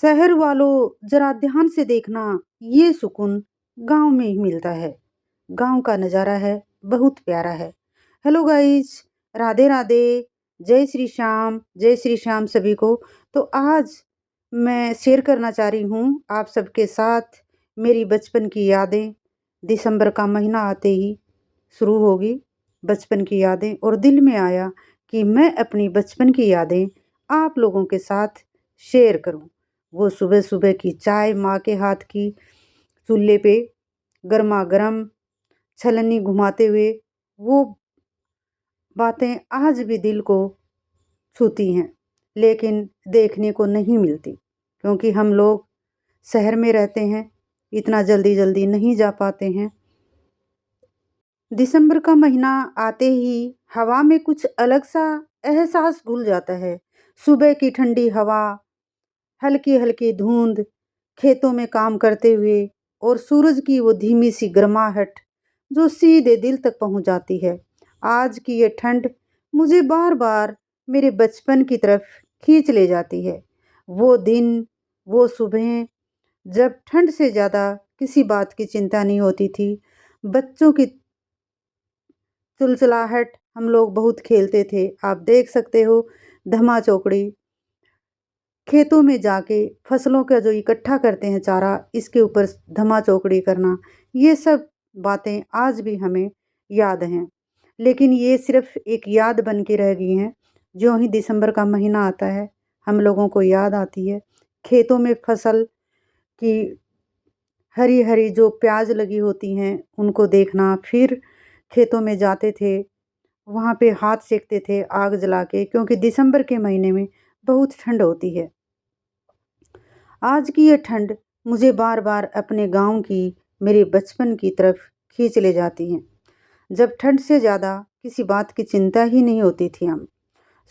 शहर वालों जरा ध्यान से देखना, ये सुकून गांव में ही मिलता है। गांव का नज़ारा है, बहुत प्यारा है। हेलो गाइस, राधे राधे, जय श्री श्याम सभी को। तो आज मैं शेयर करना चाह रही हूँ आप सबके साथ मेरी बचपन की यादें। दिसंबर का महीना आते ही शुरू होगी बचपन की यादें, और दिल में आया कि मैं अपनी बचपन की यादें आप लोगों के साथ शेयर करूं। वो सुबह सुबह की चाय माँ के हाथ की, चूल्हे पे गर्मा गर्म छलनी घुमाते हुए, वो बातें आज भी दिल को छूती हैं, लेकिन देखने को नहीं मिलती क्योंकि हम लोग शहर में रहते हैं, इतना जल्दी जल्दी नहीं जा पाते हैं। दिसंबर का महीना आते ही हवा में कुछ अलग सा एहसास घुल जाता है। सुबह की ठंडी हवा, हल्की हल्की धुंध, खेतों में काम करते हुए, और सूरज की वो धीमी सी गर्माहट जो सीधे दिल तक पहुंच जाती है। आज की ये ठंड मुझे बार बार मेरे बचपन की तरफ खींच ले जाती है। वो दिन, वो सुबह जब ठंड से ज़्यादा किसी बात की चिंता नहीं होती थी। बच्चों की चुलचुलाहट, हम लोग बहुत खेलते थे। आप देख सकते हो, धमा चौकड़ी, खेतों में जाके फसलों का जो इकट्ठा करते हैं चारा, इसके ऊपर धमा चौकड़ी करना, ये सब बातें आज भी हमें याद हैं। लेकिन ये सिर्फ एक याद बन के रह गई हैं। जो ही दिसंबर का महीना आता है, हम लोगों को याद आती है खेतों में फसल की हरी हरी जो प्याज लगी होती हैं, उनको देखना। फिर खेतों में जाते थे, वहाँ पे हाथ सेकते थे आग जला के, क्योंकि दिसंबर के महीने में बहुत ठंड होती है। आज की ये ठंड मुझे बार बार अपने गांव की, मेरे बचपन की तरफ खींच ले जाती है, जब ठंड से ज़्यादा किसी बात की चिंता ही नहीं होती थी। हम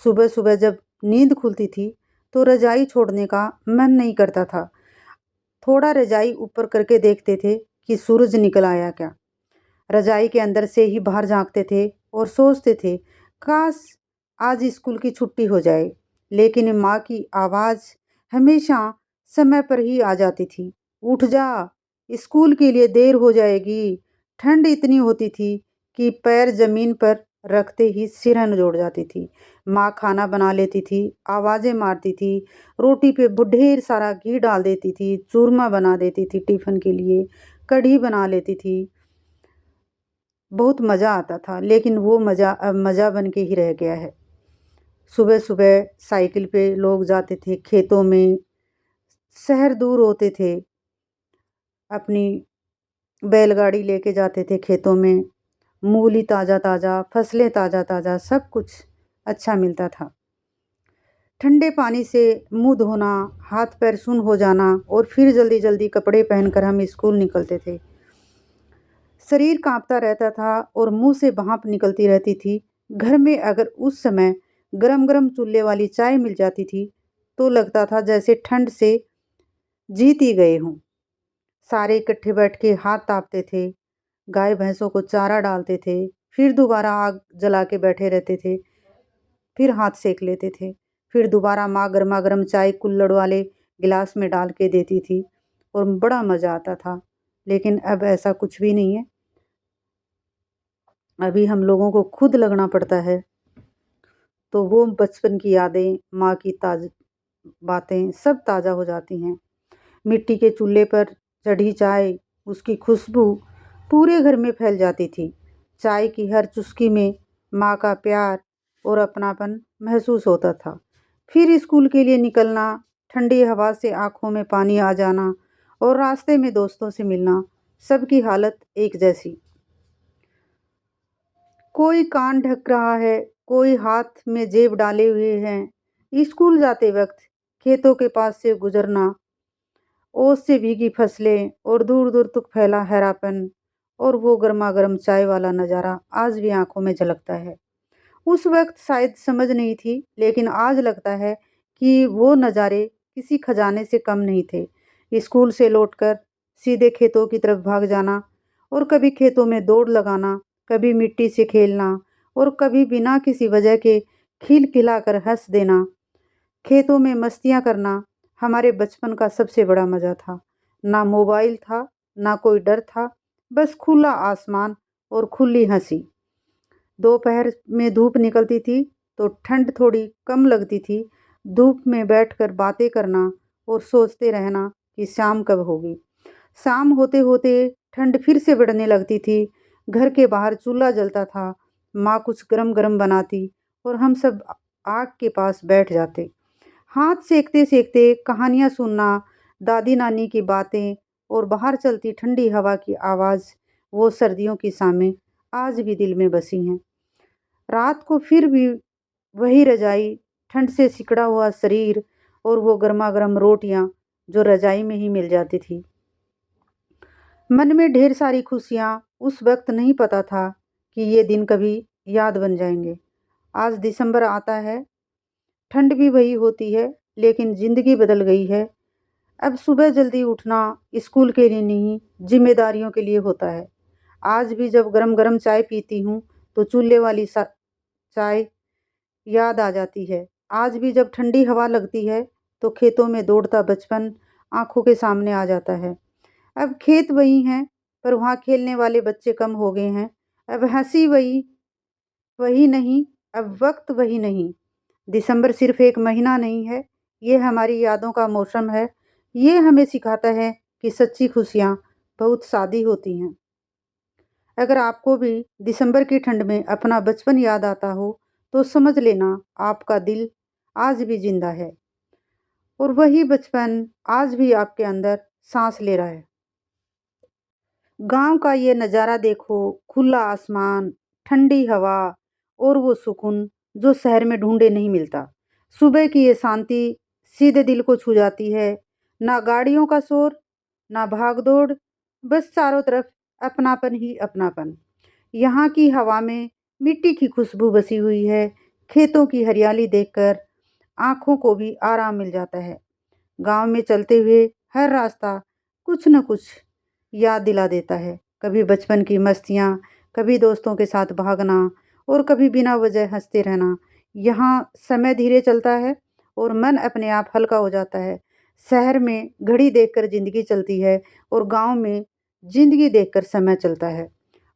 सुबह सुबह जब नींद खुलती थी तो रजाई छोड़ने का मन नहीं करता था। थोड़ा रजाई ऊपर करके देखते थे कि सूरज निकल आया क्या। रजाई के अंदर से ही बाहर झांकते थे और सोचते थे, काश आज स्कूल की छुट्टी हो जाए। लेकिन माँ की आवाज़ हमेशा समय पर ही आ जाती थी, उठ जा, स्कूल के लिए देर हो जाएगी। ठंड इतनी होती थी कि पैर जमीन पर रखते ही सिरहन जोड़ जाती थी। माँ खाना बना लेती थी, आवाज़ें मारती थी, रोटी पे ढेर सारा घी डाल देती थी, चूरमा बना देती थी टिफ़िन के लिए, कढ़ी बना लेती थी। बहुत मज़ा आता था, लेकिन वो मज़ा अब मज़ा बन के ही रह गया है। सुबह सुबह साइकिल पे लोग जाते थे खेतों में, शहर दूर होते थे, अपनी बैलगाड़ी लेके जाते थे खेतों में। मूली ताज़ा ताज़ा, फसलें ताज़ा ताज़ा, सब कुछ अच्छा मिलता था। ठंडे पानी से मुंह धोना, हाथ पैर सुन्न हो जाना, और फिर जल्दी जल्दी कपड़े पहनकर हम स्कूल निकलते थे। शरीर कांपता रहता था और मुंह से भाप निकलती रहती थी। घर में अगर उस समय गरम गरम चूल्हे वाली चाय मिल जाती थी तो लगता था जैसे ठंड से जीत ही गए हों। सारे इकट्ठे बैठ के हाथ तापते थे, गाय भैंसों को चारा डालते थे, फिर दोबारा आग जला के बैठे रहते थे, फिर हाथ सेक लेते थे। फिर दोबारा माँ गर्मा गर्म चाय कुल्हड़ वाले गिलास में डाल के देती थी, और बड़ा मज़ा आता था। लेकिन अब ऐसा कुछ भी नहीं है। अभी हम लोगों को खुद लगना पड़ता है, तो वो बचपन की यादें, माँ की ताज़ बातें सब ताज़ा हो जाती हैं। मिट्टी के चूल्हे पर चढ़ी चाय, उसकी खुशबू पूरे घर में फैल जाती थी। चाय की हर चुस्की में माँ का प्यार और अपनापन महसूस होता था। फिर स्कूल के लिए निकलना, ठंडी हवा से आँखों में पानी आ जाना, और रास्ते में दोस्तों से मिलना, सबकी हालत एक जैसी। कोई कान ढक रहा है, कोई हाथ में जेब डाले हुए हैं। स्कूल जाते वक्त खेतों के पास से गुजरना, ओस से भीगी फसलें, और दूर दूर तक फैला हरापन, और वो गर्मा गर्म चाय वाला नज़ारा आज भी आंखों में झलकता है। उस वक्त शायद समझ नहीं थी, लेकिन आज लगता है कि वो नज़ारे किसी खजाने से कम नहीं थे। स्कूल से लौटकर सीधे खेतों की तरफ भाग जाना, और कभी खेतों में दौड़ लगाना, कभी मिट्टी से खेलना, और कभी बिना किसी वजह के खिलखिलाकर हंस देना। खेतों में मस्तियाँ करना, हमारे बचपन का सबसे बड़ा मज़ा था। ना मोबाइल था, ना कोई डर था, बस खुला आसमान और खुली हँसी। दोपहर में धूप निकलती थी तो ठंड थोड़ी कम लगती थी। धूप में बैठकर बातें करना और सोचते रहना कि शाम कब होगी। शाम होते-होते ठंड फिर से बढ़ने लगती थी। घर के बाहर चूल्हा जलता था। माँ कुछ गरम-गरम बनाती और हम सब आग के पास बैठ जाते। हाथ सेकते-सेकते कहानियाँ सुनना, दादी-नानी की बातें और बाहर चलती ठंडी हवा की आवाज़, वो सर्दियों की शामें आज भी दिल में बसी हैं। रात को फिर भी वही रज़ाई, ठंड से सिकुड़ा हुआ शरीर और वो गरमा-गरम रोटियाँ जो रज़ाई में ही मिल जाती थी। मन में ढेर सारी खुशियाँ, उस वक़्त नहीं पता था कि ये दिन कभी याद बन जाएँगे। आज दिसंबर आता है, ठंड भी वही होती है, लेकिन ज़िंदगी बदल गई है। अब सुबह जल्दी उठना स्कूल के लिए नहीं, ज़िम्मेदारियों के लिए होता है। आज भी जब गरम-गरम चाय पीती हूँ, तो चूल्हे वाली चाय याद आ जाती है। आज भी जब ठंडी हवा लगती है, तो खेतों में दौड़ता बचपन आँखों के सामने आ जाता है। अब खेत वही हैं, पर वहाँ खेलने वाले बच्चे कम हो गए हैं। अब हँसी वही वही नहीं, अब वक़्त वही नहीं। दिसंबर सिर्फ़ एक महीना नहीं है, ये हमारी यादों का मौसम है। ये हमें सिखाता है कि सच्ची खुशियाँ बहुत सादी होती हैं। अगर आपको भी दिसंबर की ठंड में अपना बचपन याद आता हो, तो समझ लेना आपका दिल आज भी ज़िंदा है और वही बचपन आज भी आपके अंदर साँस ले रहा है। गाँव का ये नज़ारा देखो, खुला आसमान, ठंडी हवा और वो सुकून जो शहर में ढूँढे नहीं मिलता। सुबह की ये शांति सीधे दिल को छू जाती है। ना गाड़ियों का शोर, ना भाग-दौड़, बस चारों तरफ अपनापन ही अपनापन। यहाँ की हवा में मिट्टी की खुशबू बसी हुई है। खेतों की हरियाली देखकर आँखों को भी आराम मिल जाता है। गाँव में चलते हुए हर रास्ता कुछ न कुछ याद दिला देता है। कभी बचपन की मस्तियाँ, कभी दोस्तों के साथ भागना और कभी बिना वजह हँसते रहना। यहाँ समय धीरे चलता है और मन अपने आप हल्का हो जाता है। शहर में घड़ी देखकर ज़िंदगी चलती है और गाँव में ज़िंदगी देखकर समय चलता है।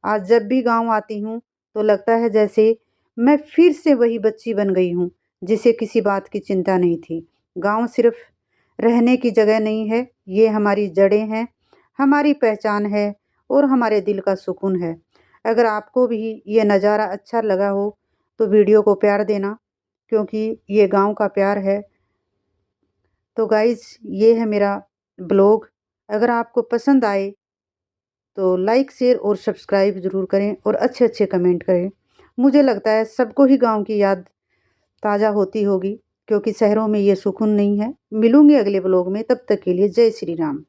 आज जब भी गाँव आती हूँ, तो लगता है जैसे मैं फिर से वही बच्ची बन गई हूँ, जिसे किसी बात की चिंता नहीं थी। गाँव सिर्फ़ रहने की जगह नहीं है, ये हमारी जड़ें हैं, हमारी पहचान है और हमारे दिल का सुकून है। अगर आपको भी ये नज़ारा अच्छा लगा हो, तो वीडियो को प्यार देना, क्योंकि ये गाँव का प्यार है। तो गाइज़, ये है मेरा ब्लॉग। अगर आपको पसंद आए, तो लाइक, शेयर और सब्सक्राइब ज़रूर करें और अच्छे-अच्छे कमेंट करें। मुझे लगता है सबको ही गाँव की याद ताज़ा होती होगी, क्योंकि शहरों में ये सुकून नहीं है। मिलूँगी अगले ब्लॉग में, तब तक के लिए जय श्री राम।